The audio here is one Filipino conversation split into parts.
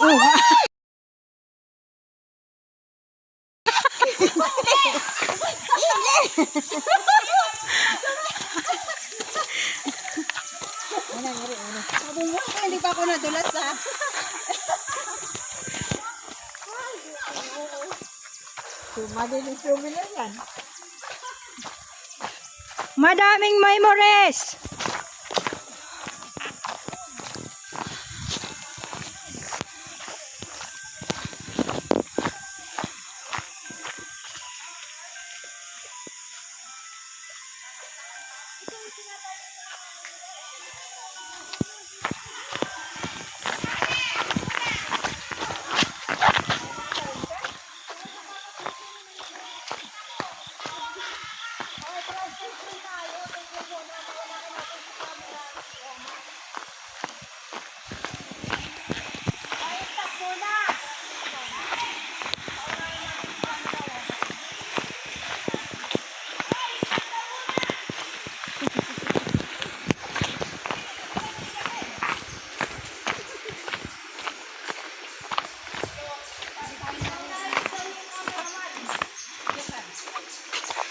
Oh. Sabi mo, hindi pa ako nadulas ha. Madaling sumila yan. Madaming memories.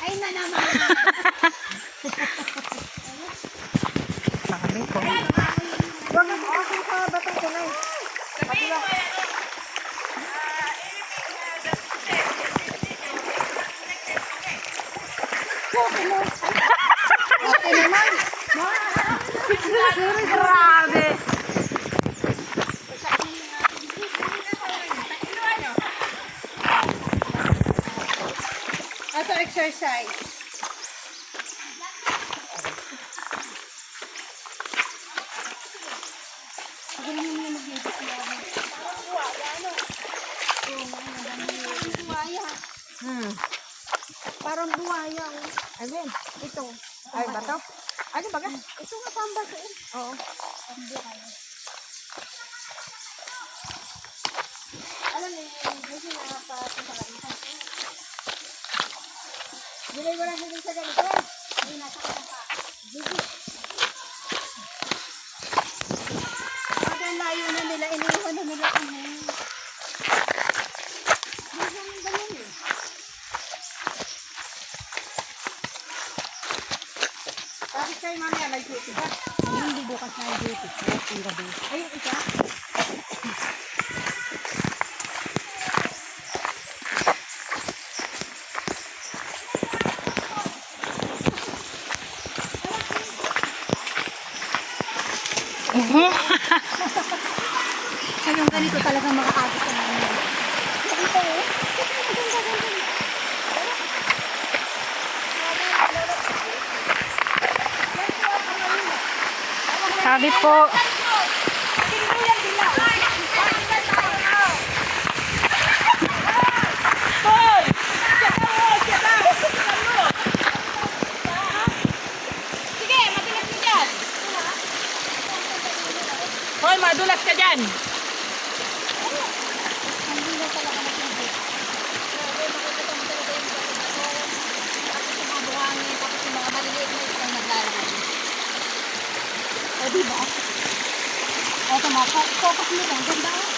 Ay na naman. Sabi ko. Huwag mo ako sa batang tunay. Kapila. Okay naman. Grabe. Ito exercise. Parang buhaya. Ayun, ito. Ay, bato? Ano ba? Ito nga pambas eh. Oo. Alam mo, hindi nakapasok sa kanila. Bilay mo lang din sa ganito. Hindi nasa kanila. Pag ang layo na nila, iniwan na nila kami. Bakit kayo mamaya may duty ba? Hindi bukas na duty. Ang gabi. Ayun, isa. Ay, yung ganito talaga makaabot sa mga. Ito eh. Sabi po. Sige, matilas ka dyan. Hoy, madulas ka dyan. O, diba? O, focus mo lang. Ganda o.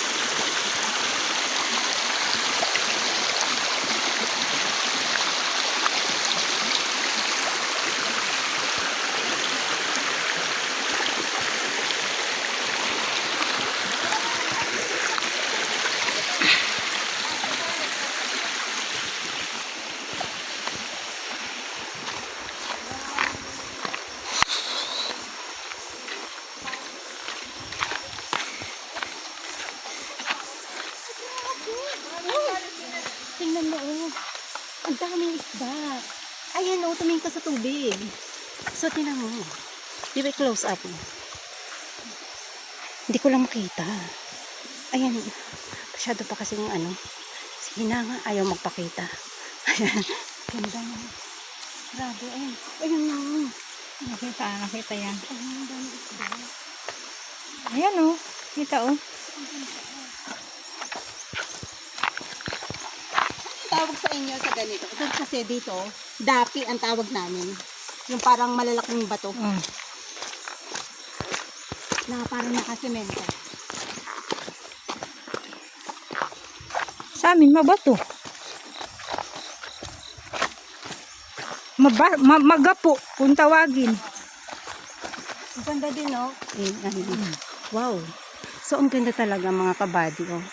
Tingnan mo, oh. Ang daming isda. Ayan, oh, tumingin ka sa tubig. So, tingnan mo. Di ba close up? Hindi ko lang makita. Ayan, masyado pa kasi yung ano. Sige na nga, ayaw magpakita. Ayan, ganda na. Grabe, ayun. Ayun na. Nakita yan. Ayun, ang daming isda. Ayan o. Kita o. Tawag sa inyo sa ganito. Ito kasi dito, dapi ang tawag namin. Yung parang malalaking bato na parang nakasemento. Sa amin, mabato. Magapo, kung tawagin. Ang ganda din, no? Wow. So, ang ganda talaga mga kabady, oh.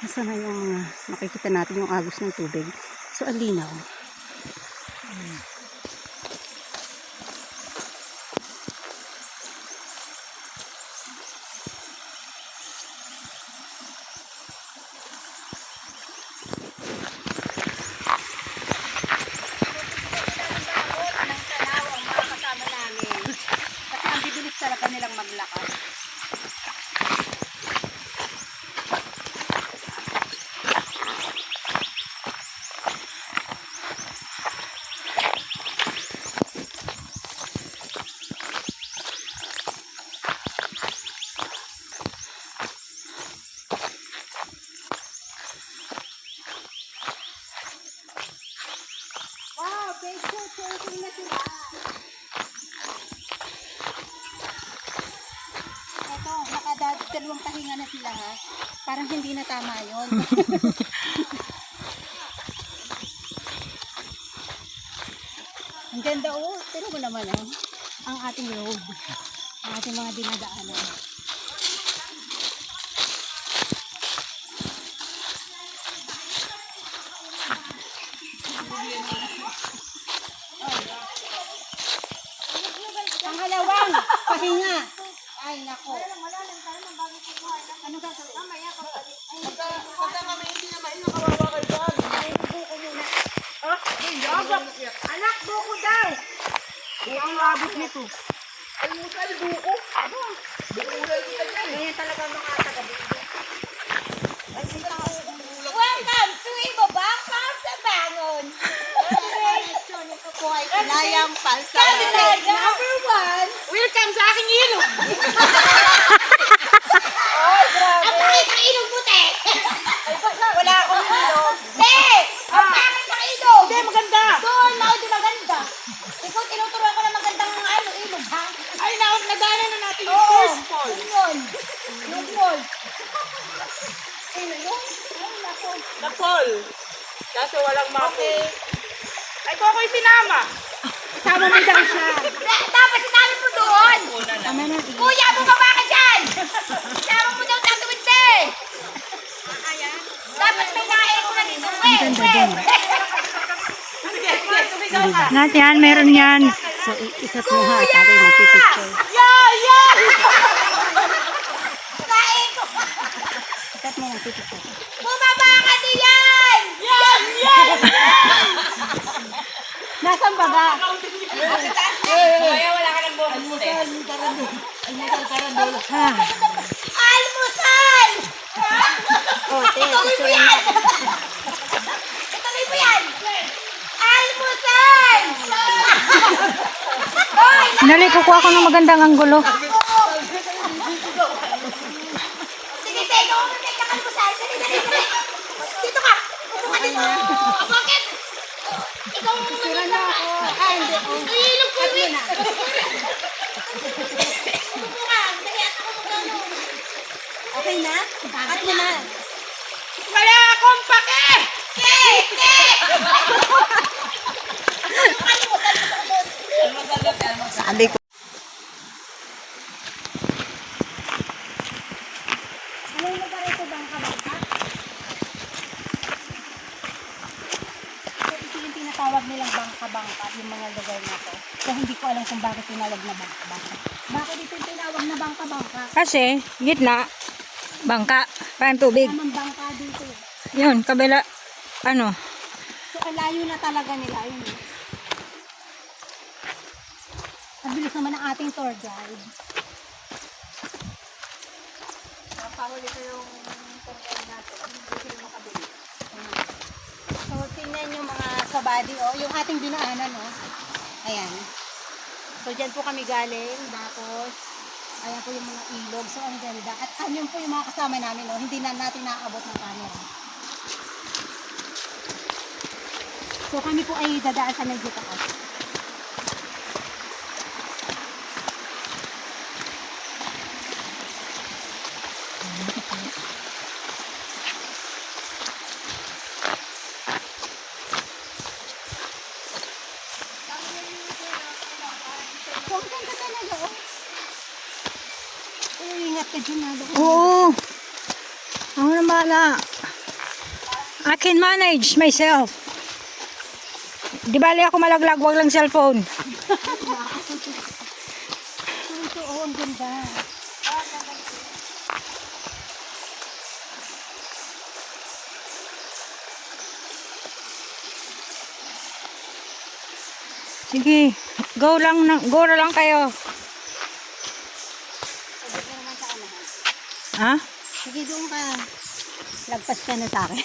Nasa na yung mga makikita natin yung agos ng tubig. So, ang linaw. Kasi ang bibilis talaga nilang maglakad. Wow, picture na sila. Eto, nakadalawang pahinga na sila ha. Parang hindi na tama yun. Ang ganda oh. Tignan mo naman oh. Ang ating road. Ang ating mga dinadaanan. Pangalawang pahinga. Ay, nako. Ano gagawin? Mamaya ka pa. Pagka kami hindi na mainom, kawawa kayo dyan. Ay, buko muna. Ah, anak, buko daw. Buko ang labot nito. Ay, musal, buko. Buko ulay kita dyan. Ganyan talaga mga taga-buko. Welcome to Ibabaka sa Bangon. Layang palsa. Number 1. Welcome sa aking ilog. Ang pangit ng ilog puti. Wala akong ilog. Hindi! Ang pangit ng ilog. Hindi, maganda. Doon, maudi maganda. Ikaw, tinuturuan ko na magandang ilog, ha? Ay, nadaanan na natin yung Oo. first fall. Yun. Yung fall. Sino yun? Ay, nako. Na fall. Kaso walang mapi. Ay, Kokoy sinama. Isama mo daw siya. Dapat sinabi mo doon. Tama na. Kuya, bumaba ka dyan! Sama mo daw tatawid din! Dapat may nakain ko na dito. Lahat yan, meron yan. So, ikat mo ha. Tatay magpipicture. Kain ko! Ikat mo magpipicture. Bumaba ka diyan! Nasaan ba ba? Kaya wala ka ng bonus. Ha? Almusal! Oh, te. Ituloy mo Picture yan! mo. Ituloy mo yan! Almusal! Hoy! Dali, kukuha ko ng magandang anggulo. Sige, take ako ng take almusal. Dali. Dito ka! Upo ka dito! Bakit? Ikaw ang Picture na ako. Ah, hindi. Oh. ilog ko Cut mo na. Upo ka! Dali at ako magano. Okay na? Cut mo na. Wala akong pake! Sabi ko. Anong lugar ito bang kabangka? So, ito yung tinatawag nilang bangka-bangka, yung mga lugar na to. So, hindi ko alam kung bakit tinawag na bangka-bangka. Bakit ito yung tinawag na bangka-bangka? Kasi, gitna, bangka, parang tubig. Tamang bangka dito. Yun, kabila, ano, So, ang layo na talaga nila. Ayun. Ang bilis naman ang ating tour guide. Napahuli ko yung tour guide natin. Hindi sila makabili. So, tingnan yung mga kabady, oh. Yung ating dinaanan, oh. Ayan. So, dyan po kami galing. Tapos, ayan po yung mga ilog. So, ang ganda. At yun po yung mga kasama namin, oh. Hindi na natin naaabot ng camera. So, kami po ay dadaan sa medyo taas. ang ganda talaga, oh. Pero ingat ka dyan, ha. Oo. Ako na bahala. I can manage myself. Di bali ako malaglag, wag lang cellphone. Ito, oh, ang ganda. Sige, go na lang kayo. Sabi ka naman sa ano, ha. Ha? Sige, doon ka. Lagpas ka na sa akin.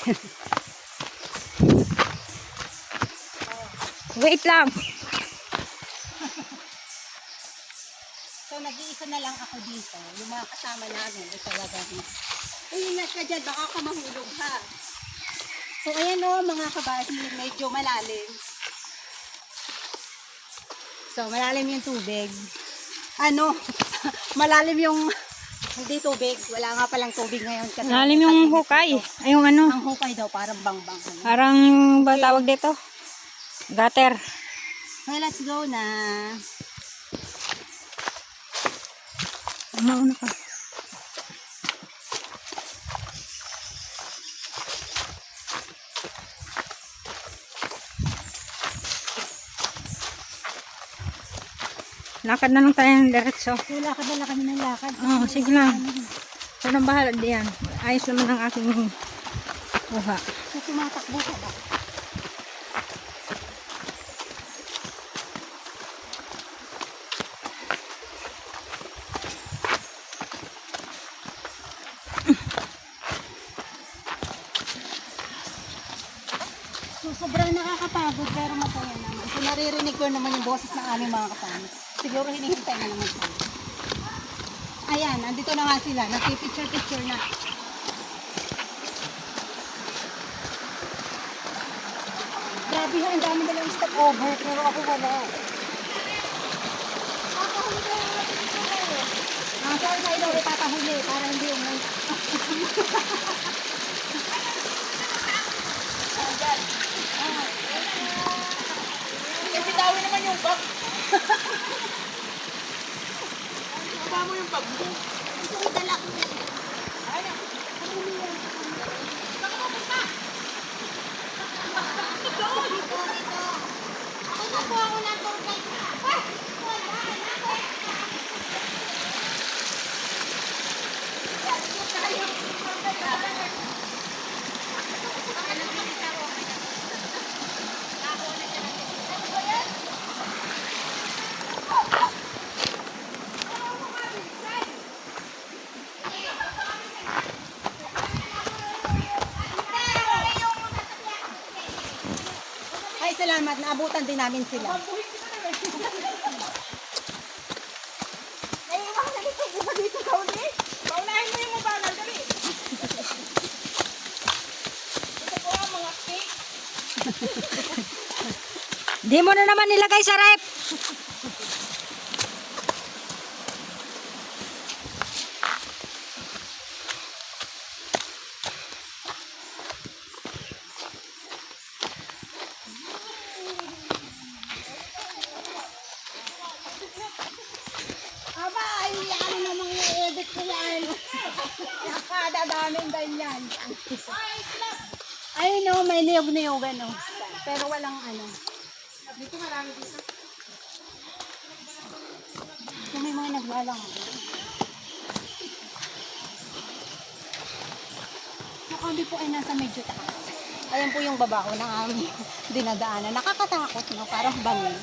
Wait lang. So, nag-iisa na lang ako dito. Yung mga kasama namin, ito talaga. Uy, ingat ka dyan, baka ka mahulog, ha. So, ayan o, mga kabady, medyo malalim. So, malalim yung tubig. Ano, malalim yung, hindi tubig, wala nga palang tubig ngayon. Kasi Lalim yung hukay. Ay, yung ano. Ang hukay daw, parang bang-bang. Parang ba tawag dito? Gutter. Okay, let's go na. Mauna ka. Lakad na lang tayo ng diretso. So, lakad na kami ng lakad. Oo, sige lang. Ito nang bahala diyan. Ayos naman ang aking kuha. So, tumatakbo ka ba? So, sobrang nakakapagod pero masaya naman. So, naririnig ko naman yung boses ng aming mga kasama. Siguro hinihintay na naman tayo. Ayan, nandito na nga sila. Nagpipicture-picture na. Grabe ha, ang dami nilang stop over pero ako wala. Papahuli kayo, wala picture kayo. Sorry sa ilo, papahuli para hindi yung Kasi dawi naman yung bag. Baba mo yung bag mo. Gusto ko dala ko yan. Ay, na. Baka mapunta. Ito. Ako na po ako ng tour guide. Ah! Wala. Ay, salamat. Naabutan din namin sila. Ay, mga nalisog mo dito sa uli. Paunahin mo yung mabagal, dali. Ito po ang mga cake. Di mo na naman nilagay sa rep. Aba, ay, ano namang i-edit ko yan. Nakadadaming ganyan. Ay, no, may niyog-niyogan, no. Pero walang ano. Dito marami dito. Kung may mga naglalang. So, kami po ay nasa medyo taas. Ayan po yung babaho ng aming dinadaanan. Nakakatakot, no? Parang bangin.